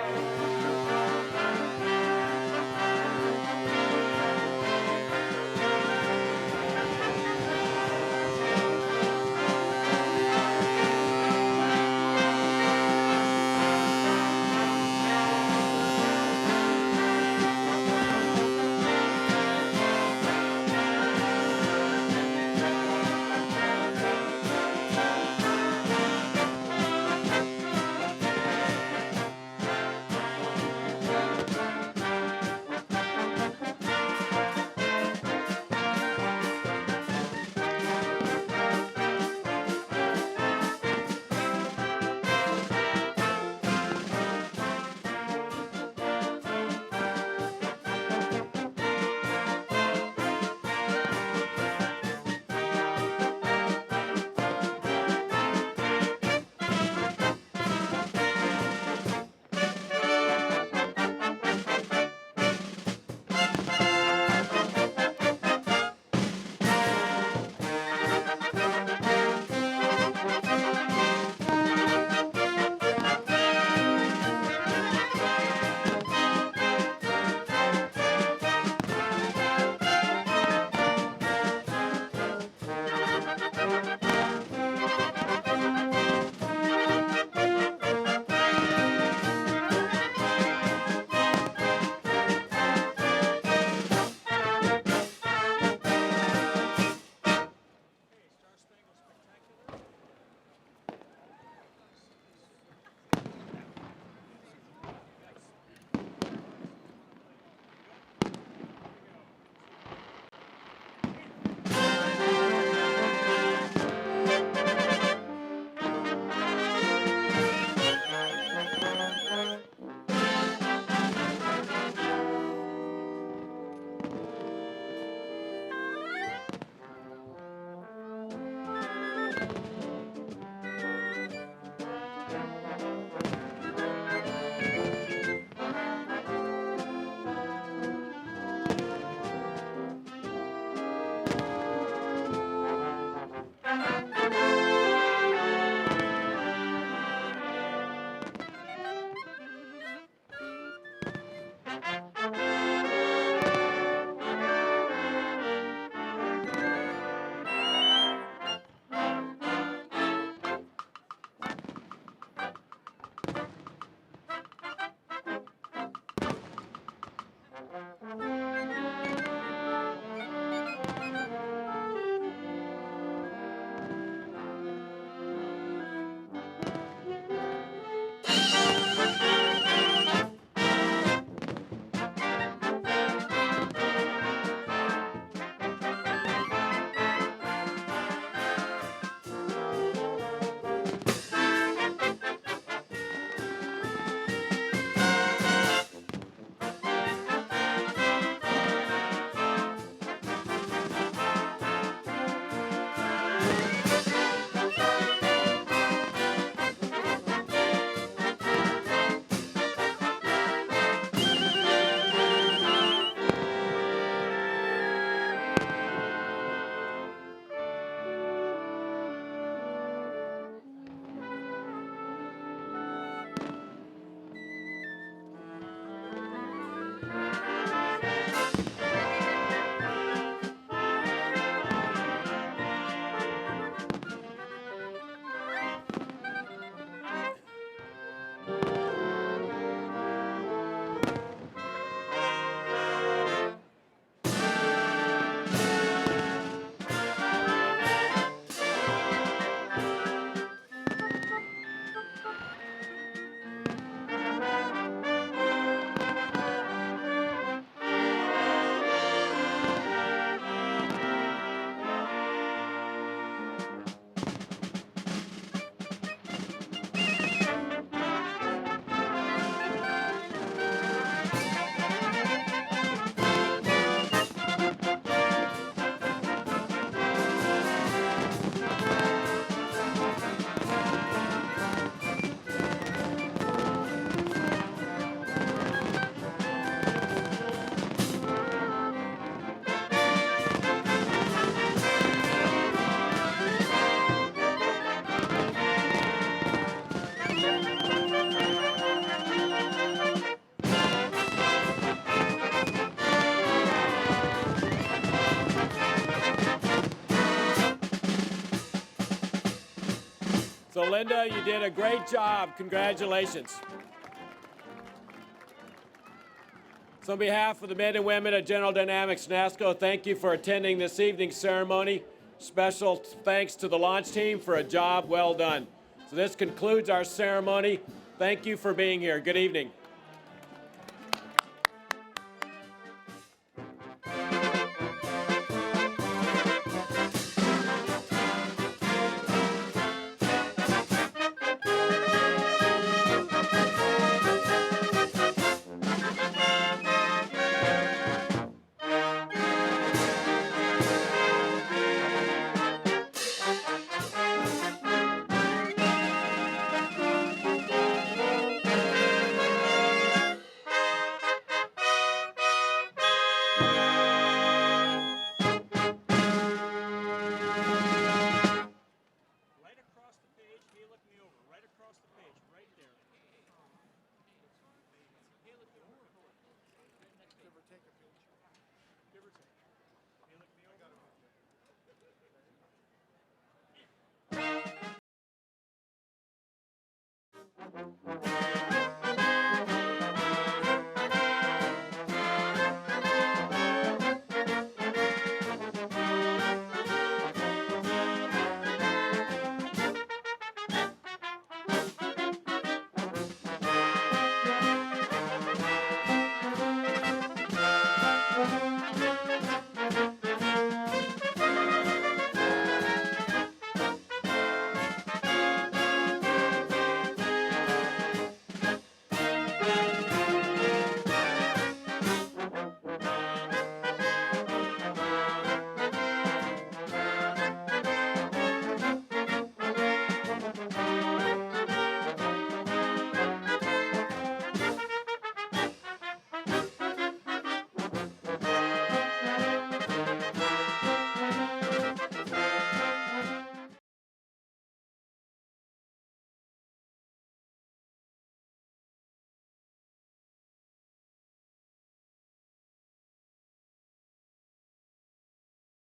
Melinda, you did a great job. Congratulations. So on behalf of the men and women at General Dynamics NASSCO, thank you for attending this evening's ceremony. Special thanks to the launch team for a job well done. So this concludes our ceremony. Thank you for being here. Good evening. Give or take.